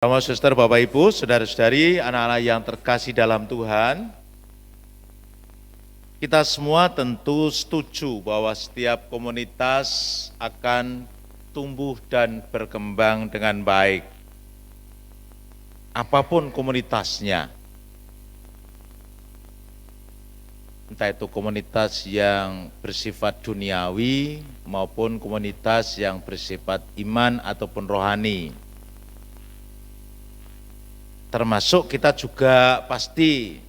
Selamat Suster, Bapak Ibu, Saudara-saudari, anak-anak yang terkasih dalam Tuhan. Kita semua tentu setuju bahwa setiap komunitas akan tumbuh dan berkembang dengan baik. Apapun komunitasnya. Entah itu komunitas yang bersifat duniawi maupun komunitas yang bersifat iman ataupun rohani. Termasuk kita juga pasti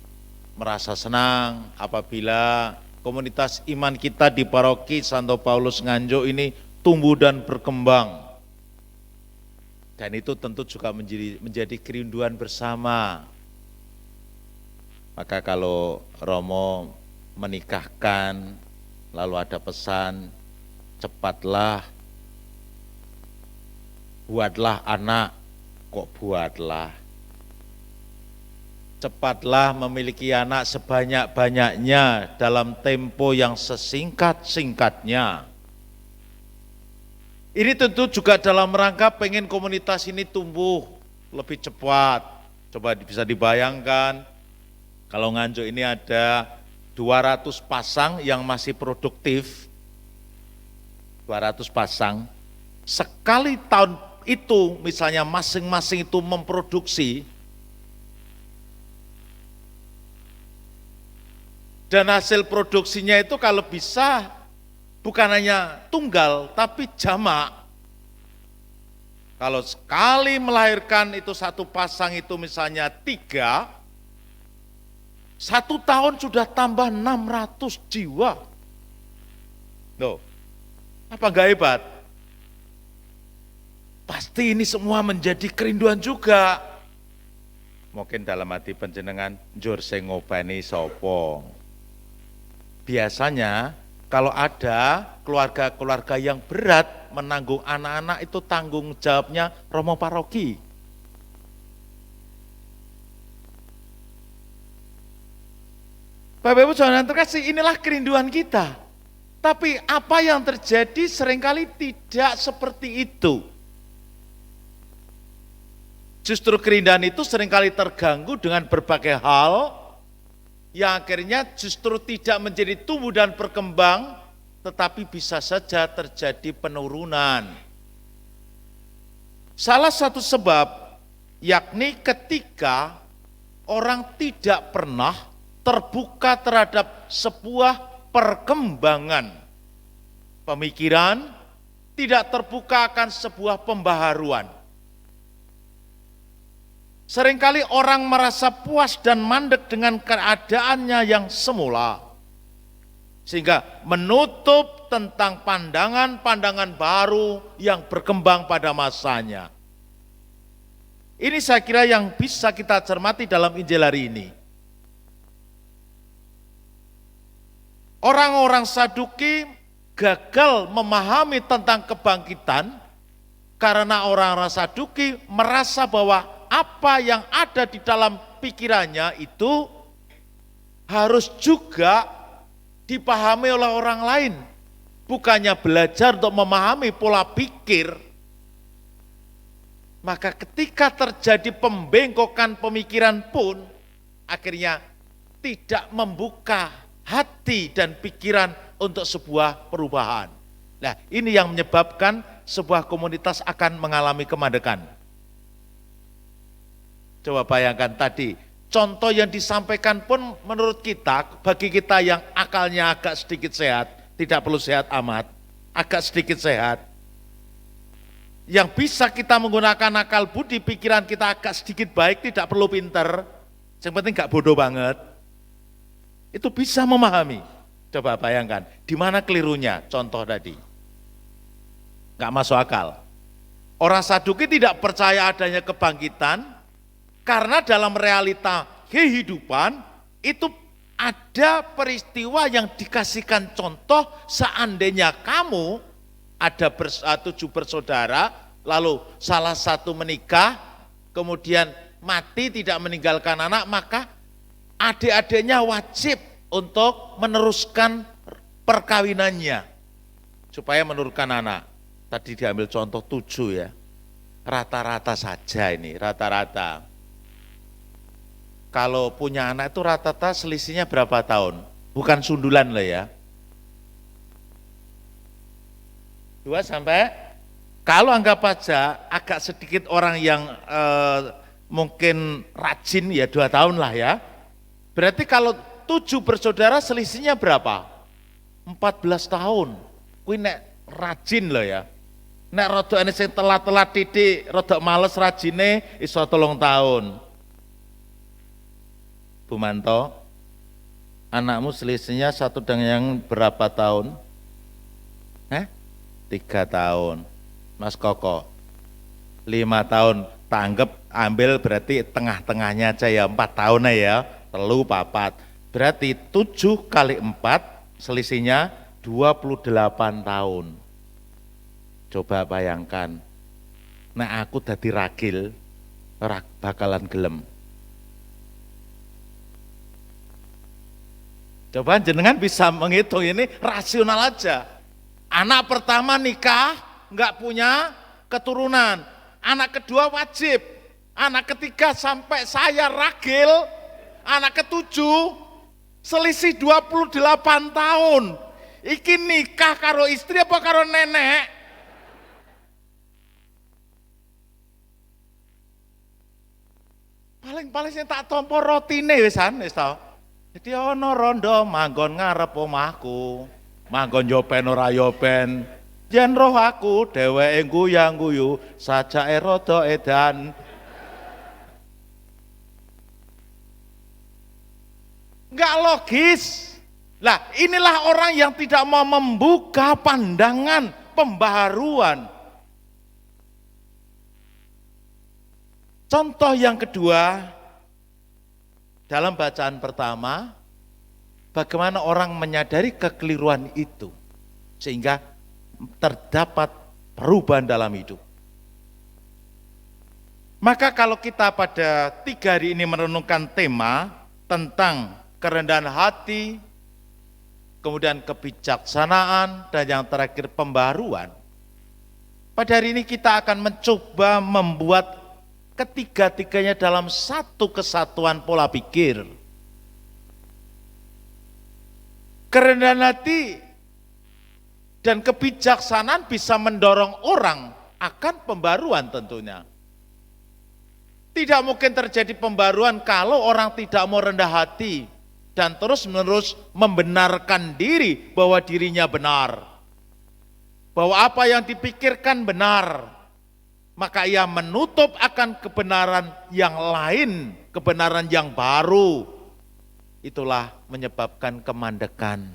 merasa senang apabila komunitas iman kita di Paroki Santo Paulus Nganjuk ini tumbuh dan berkembang. Dan itu tentu juga menjadi kerinduan bersama. Maka kalau Romo menikahkan, lalu ada pesan, cepatlah, buatlah anak, kok buatlah. Cepatlah memiliki anak sebanyak-banyaknya dalam tempo yang sesingkat-singkatnya. Ini tentu juga dalam rangka pengen komunitas ini tumbuh lebih cepat. Coba bisa dibayangkan, kalau Nganjuk ini ada 200 pasang yang masih produktif, 200 pasang, sekali tahun itu misalnya masing-masing itu memproduksi, dan hasil produksinya itu kalau bisa bukan hanya tunggal, tapi jamak. Kalau sekali melahirkan itu satu pasang itu misalnya 3, 1 tahun sudah tambah 600 jiwa. Loh, apa enggak hebat? Pasti ini semua menjadi kerinduan juga. Mungkin dalam hati panjenengan, njur sing ngopeni sapa? Biasanya kalau ada keluarga-keluarga yang berat menanggung anak-anak itu tanggung jawabnya Romo Paroki. Bapak Ibu Saudara terkasih, inilah kerinduan kita. Tapi apa yang terjadi seringkali tidak seperti itu. Justru kerinduan itu seringkali terganggu dengan berbagai hal yang akhirnya justru tidak menjadi tumbuh dan berkembang, tetapi bisa saja terjadi penurunan. Salah satu sebab, yakni ketika orang tidak pernah terbuka terhadap sebuah perkembangan pemikiran, tidak terbuka akan sebuah pembaharuan. Seringkali orang merasa puas dan mandek dengan keadaannya yang semula, sehingga menutup tentang pandangan-pandangan baru yang berkembang pada masanya. Ini saya kira yang bisa kita cermati dalam Injil hari ini. Orang-orang Saduki gagal memahami tentang kebangkitan karena orang-orang Saduki merasa bahwa apa yang ada di dalam pikirannya itu harus juga dipahami oleh orang lain. Bukannya belajar untuk memahami pola pikir. Maka ketika terjadi pembengkokan pemikiran pun, akhirnya tidak membuka hati dan pikiran untuk sebuah perubahan. Nah, ini yang menyebabkan sebuah komunitas akan mengalami kemandekan. Coba bayangkan tadi, contoh yang disampaikan pun menurut kita, bagi kita yang akalnya agak sedikit sehat, tidak perlu sehat amat, agak sedikit sehat, yang bisa kita menggunakan akal budi, pikiran kita agak sedikit baik, tidak perlu pinter, yang penting gak bodoh banget, itu bisa memahami. Coba bayangkan, di mana kelirunya contoh tadi? Gak masuk akal. Orang Saduki tidak percaya adanya kebangkitan, karena dalam realita kehidupan itu ada peristiwa yang dikasihkan contoh, seandainya kamu ada 7 bersaudara, lalu salah satu menikah, kemudian mati tidak meninggalkan anak, maka adik-adiknya wajib untuk meneruskan perkawinannya supaya menurunkan anak. Tadi diambil contoh 7 ya. Rata-rata saja ini, rata-rata. Kalau punya anak itu rata-rata selisihnya berapa tahun? Bukan sundulan loh ya. 2 sampai, kalau anggap aja agak sedikit orang yang mungkin rajin ya 2 tahun lah ya. Berarti kalau 7 bersaudara selisihnya berapa? 14 tahun. Kuwi nek rajin loh ya. Nek rodok ini sing telat-telat titik, rodok males rajine iso 3 tahun. Bu Manto, anakmu selisihnya satu dengan yang berapa tahun? 3 tahun. Mas Koko, 5 tahun. Tak anggap ambil berarti tengah-tengahnya aja ya, 4 tahun ya, 3, 4. Berarti 7 kali 4 selisihnya 28 tahun. Coba bayangkan, nah aku dadi ragil, bakalan gelem. Coba jenengan bisa menghitung ini rasional aja. Anak pertama nikah, nggak punya keturunan. Anak kedua wajib. Anak ketiga sampai saya ragil. Anak ketujuh selisih 28 tahun. Iki nikah karo istri apa karo nenek? Paling sing tak tampa rotine wisan wis ta. Jadi ana rondo manggon ngarep omahku. Manggon yopen ora yopen. Yen roh aku dheweke guyang-guyu sajake rada edan. Enggak logis. Lah inilah orang yang tidak mau membuka pandangan pembaharuan. Contoh yang kedua, dalam bacaan pertama, bagaimana orang menyadari kekeliruan itu, sehingga terdapat perubahan dalam hidup. Maka kalau kita pada 3 hari ini merenungkan tema tentang kerendahan hati, kemudian kebijaksanaan, dan yang terakhir pembaharuan, pada hari ini kita akan mencoba membuat ketiga-tiganya dalam satu kesatuan pola pikir. Kerendahan hati dan kebijaksanaan bisa mendorong orang akan pembaruan tentunya. Tidak mungkin terjadi pembaruan kalau orang tidak mau rendah hati dan terus-menerus membenarkan diri bahwa dirinya benar. Bahwa apa yang dipikirkan benar. Maka ia menutup akan kebenaran yang lain, kebenaran yang baru. Itulah menyebabkan kemandekan.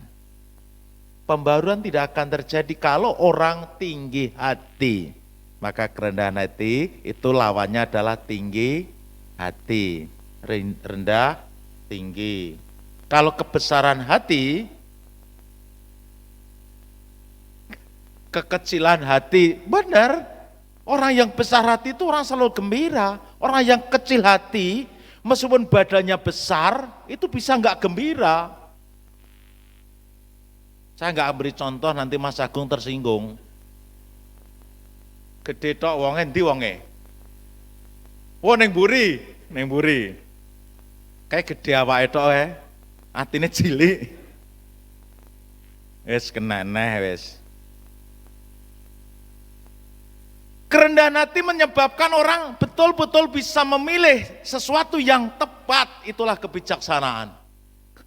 Pembaruan tidak akan terjadi kalau orang tinggi hati. Maka kerendahan hati itu lawannya adalah tinggi hati. Rendah, tinggi. Kalau kebesaran hati, kekecilan hati, benar. Orang yang besar hati itu orang selalu gembira. Orang yang kecil hati, meskipun badannya besar, itu bisa enggak gembira. Saya enggak beri contoh, nanti Mas Agung tersinggung. Gede tok wonge ndi wonge? Oh ning Buri. Kayak gede awake tok atine cilik. Wis kena neh wis. Kerendahan hati menyebabkan orang betul-betul bisa memilih sesuatu yang tepat, itulah kebijaksanaan.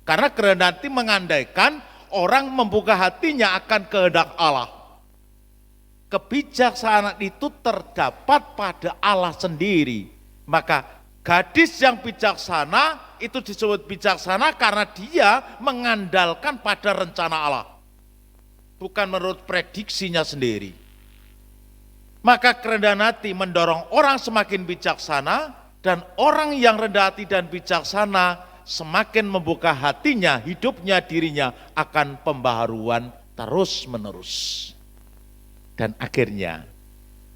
Karena kerendahan hati mengandaikan orang membuka hatinya akan kehendak Allah. Kebijaksanaan itu terdapat pada Allah sendiri. Maka gadis yang bijaksana itu disebut bijaksana karena dia mengandalkan pada rencana Allah. Bukan menurut prediksinya sendiri. Maka kerendahan hati mendorong orang semakin bijaksana dan orang yang rendah hati dan bijaksana semakin membuka hatinya, hidupnya, dirinya akan pembaharuan terus-menerus. Dan akhirnya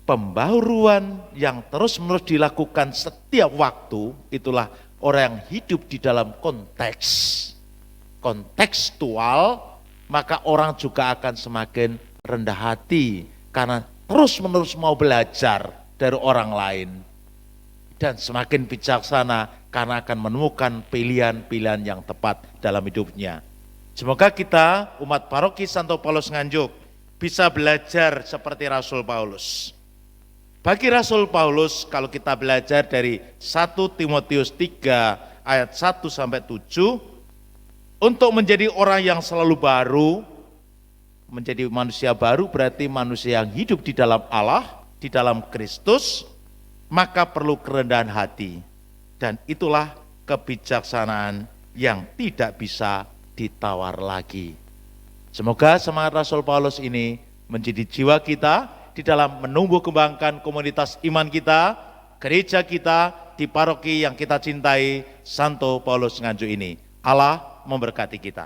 pembaharuan yang terus-menerus dilakukan setiap waktu itulah orang yang hidup di dalam konteks kontekstual, maka orang juga akan semakin rendah hati karena terus-menerus mau belajar dari orang lain. Dan semakin bijaksana karena akan menemukan pilihan-pilihan yang tepat dalam hidupnya. Semoga kita umat paroki Santo Paulus Nganjuk bisa belajar seperti Rasul Paulus. Bagi Rasul Paulus, kalau kita belajar dari 1 Timotius 3 ayat 1 sampai 7, untuk menjadi orang yang selalu baru, menjadi manusia baru berarti manusia yang hidup di dalam Allah, di dalam Kristus, maka perlu kerendahan hati. Dan itulah kebijaksanaan yang tidak bisa ditawar lagi. Semoga semangat Rasul Paulus ini menjadi jiwa kita di dalam menumbuh kembangkan komunitas iman kita, gereja kita, di paroki yang kita cintai, Santo Paulus Nganjuk ini. Allah memberkati kita.